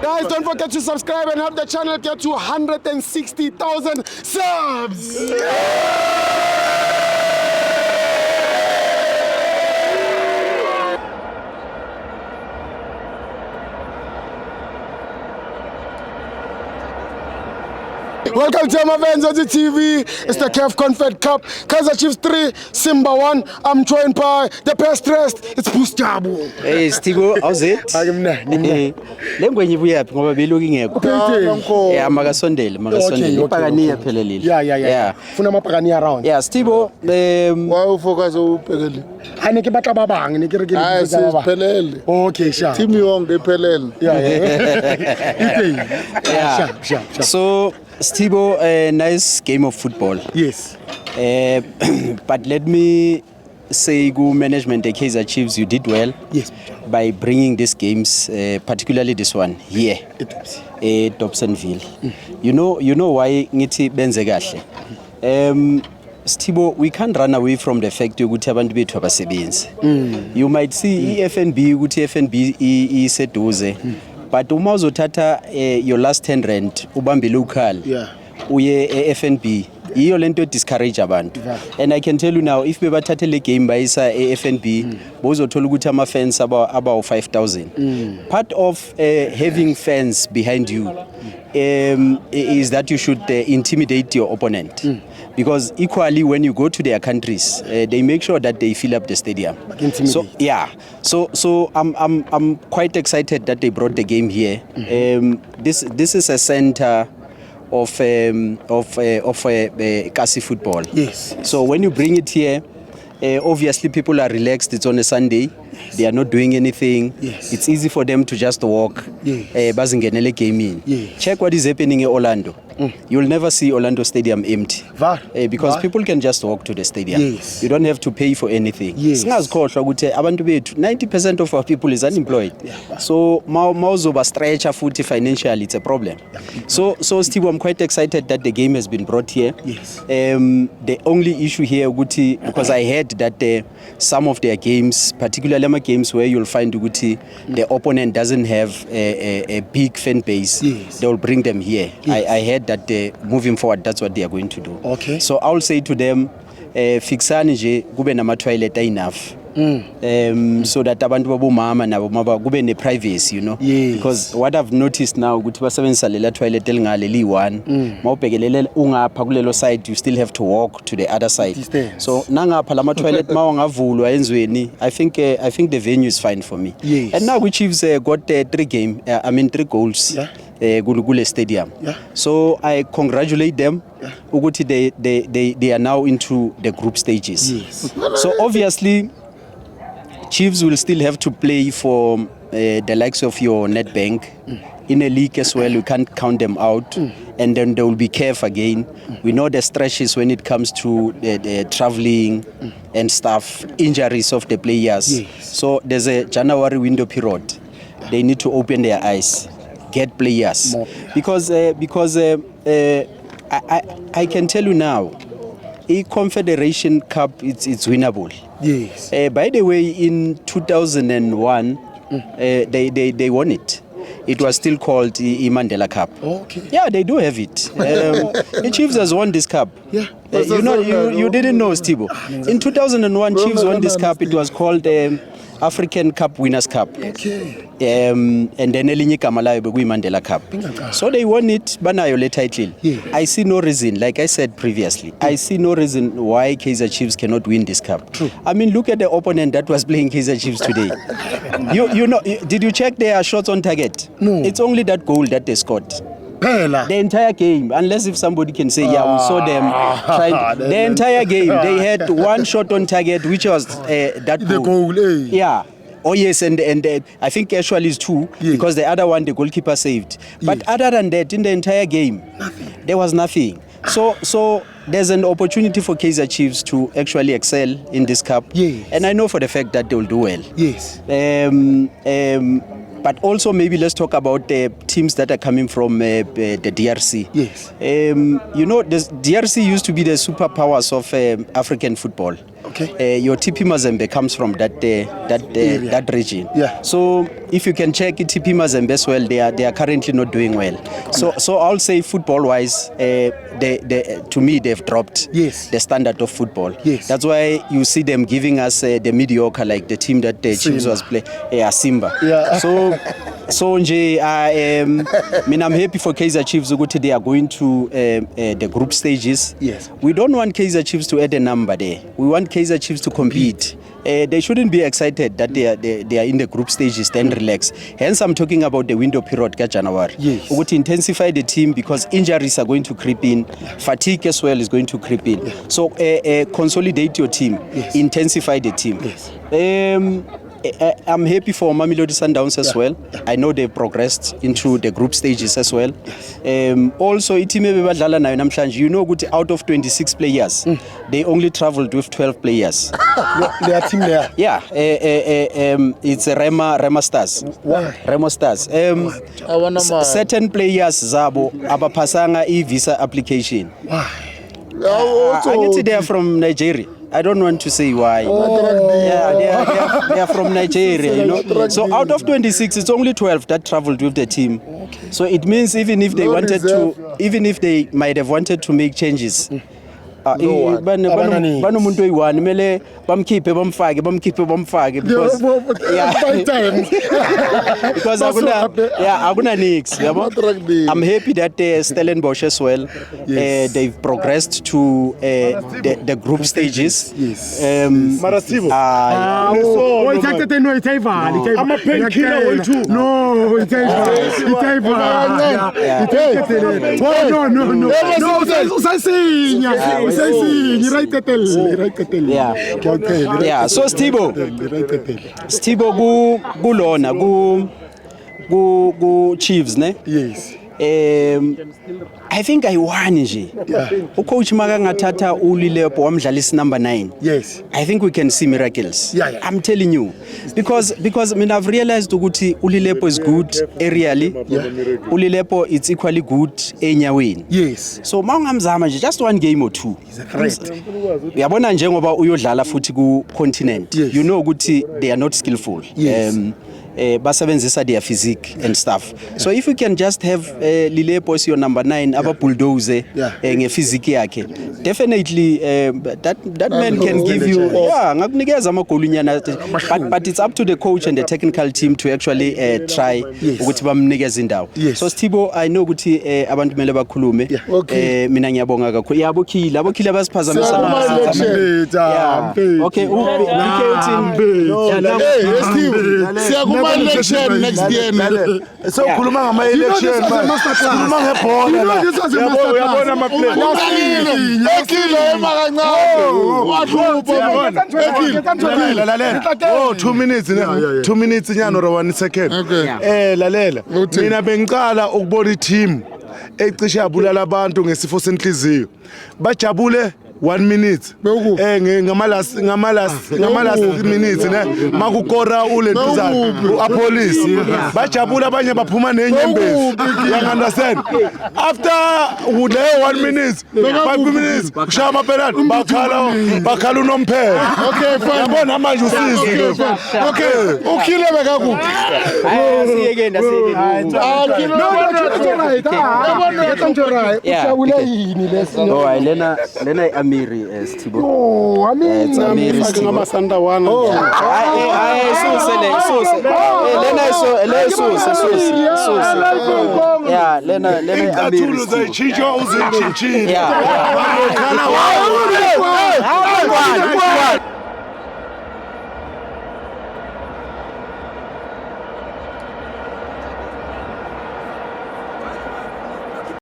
Guys, don't forget to subscribe and help the channel get to 160,000 subs. Welcome to my fans on the TV. It's the CAF Confed Cup. Kaizer Chiefs 3, Simba 1. I'm joined by the best dressed. It's Bustabu. Hey, Stigo, how's it? Lengwenye buyaphi ngoba beloki ngekho. Yeah, makasondele. Ipakaniya phelelile. Yeah. Funa amapakani around. Yeah, Stibo, why ufocus uphelele? Ha ne ke batla ba bang, ne ke re ke Siphelele. Okay, sure. Team yonke iphelele. Yeah. Sure. So, Stibo, a nice game of football. Yes. But let me say, go management, the Kaizer Chiefs, you did well. Yes. By bringing these games, particularly this one here, Dobsonville. You know why ngithi benze kahle. Stibo, we can't run away from the fact ukuthi abantu bethu abasebenzi. You might see FNB ukuthi FNB iseduze. But uma uzothatha your last 10 rand ubambe local uye FNB iyo lento discourage abantu. And I can tell you now, if bebathathe le game bayisa FNB bozothola ukuthi ama fans about 5,000. Part of having fans behind you is that you should intimidate your opponent. Because equally when you go to their countries, they make sure that they fill up the stadium. So yeah, so I'm quite excited that they brought the game here. This is a center of Kasi football. Yes. So when you bring it here, obviously people are relaxed. It's on a Sunday. They are not doing anything. Yes. It's easy for them to just walk. Bazingenele game in. Check what is happening in Orlando. You'll never see Orlando Stadium empty. Because people can just walk to the stadium. Yes. You don't have to pay for anything. Yes. 90% of our people is unemployed. So mauzoba stretch futhi financially, it's a problem. So Steve, I'm quite excited that the game has been brought here. Yes. The only issue here, because I heard that some of their games, particularly games where you'll find the opponent doesn't have a big fan base, they will bring them here. I heard that moving forward, that's what they are going to do. Okay. So I'll say to them, fixani nje kube nama toilet enough. So that abantu babomama nabo kube ne privacy, because what I've noticed now ukuthi basebenzisa lela toilet elingale li1 mawubhekelele ungapha kulelo side, you still have to walk to the other side. So nangapha lama toilet mawangavulwa enzweni, I think the venue is fine for me. Yes. And now we Chiefs got 3 goals kule stadium. So I congratulate them ukuthi they are now into the group stages. Yes. So obviously Chiefs will still have to play for the likes of your Nedbank in a league as well. We can't count them out. And then there will be CAF again. We know the stretches when it comes to the traveling and stuff, injuries of the players. Yes. So there's a January window period. They need to open their eyes, get players. Because I can tell you now, a Confederation Cup, it's winnable. Yes. By the way, in 2001, they won it. It was still called the Mandela Cup. Okay. Yeah, they do have it. The Chiefs has won this cup. Yeah. You didn't know, Stibo. In 2001, Chiefs won this cup. It was called African Cup Winners' Cup. Okay. And then elinye igama layo bekuyi-Mandela Cup. So they won it, banayo le title. Yeah. I see no reason, like I said previously, I see no reason why Kaizer Chiefs cannot win this cup. True. I mean, look at the opponent that was playing Kaizer Chiefs today. you know, did you check their shots on target? No. It's only that goal that they scored. The entire game, unless if somebody can say, yeah, we saw them trying. The entire game, they had one shot on target, which was that the goal. Yeah. Oh yes, and I think actually it's 2 because the other one the goalkeeper saved. But other than that, in the entire game, there was nothing. So there's an opportunity for Kaizer Chiefs to actually excel in this cup. Yes. And I know for the fact that they will do well. Yes. But also maybe let's talk about the teams that are coming from the DRC. Yes. You know, the DRC used to be the superpowers of African football. Okay. Your TP Mazembe comes from that that region. Yeah. So if you can check TP Mazembe as well, they are currently not doing well. So I'll say football-wise, they to me they've dropped Yes. the standard of football. Yes. That's why you see them giving us the mediocre, like the team that the Chiefs was play, Simba. Yeah. So nje, I'm happy for Kaizer Chiefs ukuthi they are going to the group stages. Yes. We don't want Kaizer Chiefs to add a number there. We want Kaizer Chiefs to compete. They shouldn't be excited that they are in the group stages, then relax. Hence, I'm talking about the window period, January. Yes. We would intensify the team because injuries are going to creep in. Fatigue as well is going to creep in. So, consolidate your team, intensify the team. Yes. I'm happy for Mamelodi Sundowns as well. I know they progressed into the group stages as well. Also, you know, out of 26 players, they only traveled with 12 players. Their team there. Yeah, it's Rema Stars. Why? Remo Stars. Certain players zabo abapasanga visa application. They are from Nigeria. I don't want to say why. Yeah, they are from Nigeria, you know. So out of 26, it's only 12 that traveled with the team. Okay. So it means even if they might have wanted to make changes, banomuntu oyi-1 mele bamkhiphe bamfake because because akuna nix yabo. I'm happy that Stellenbosch as well, they've progressed to the group stages. Yes. Yeah, so Stibo kulona ku Chiefs ne. Yes. I think ayi-1 nje. Ucoach makangathatha uLilepo wamdlalisa number 9. Yes. I think we can see miracles. Yeah. I'm telling you, because I've realized ukuthi uLilepo is good aerially. uLilepo it's equally good enyaweni. Yes. So mangamzama nje just 1 game or 2. Right. Uyabona njengoba uyodlala futhi ku continent. Yes. You know ukuthi they are not skillful. Yes. Basebenzisa their physique and stuff. So if you can just have Lilepo as your number 9, aba bulldoze ngephysique yakhe, definitely that man can give you ngakunikeza amagolunyana, but it's up to the coach and the technical team to actually try ukuthi bamnikeze indawo. So Stibo, I know ukuthi abantu mele bakhulume. Mina ngiyabonga kakhulu. Yabo Khila basiphazamisa na. Okay, election next year. So khuluma ngama election khuluma ngebhola la. Yabona ama play. Ekile emakancane. Wahlupha. Lalela. 2 minutes ne. 2 minutes nyano or 1 second. Lalela. Mina bengicala ukubona i-team ecishe yabulala abantu ngesifo senhliziyo. Bajabule 1 minute ngama last minutes ne makukora ulentuzana apolice bajabula abanye baphuma nenyembezi. You understand? After 1 minute 5 minutes kushaya amapenalty bakhala unomphela. Okay, fine. Yabona manje usizo. Okay, ukhile bekakuphi? Asiyekenda lena Amiri Stibo. Oh, It's Amiri Stibo. Ngamasanda wana. Lena Amiri. Atulu zayichinja uzichinjile. Yeah. Khala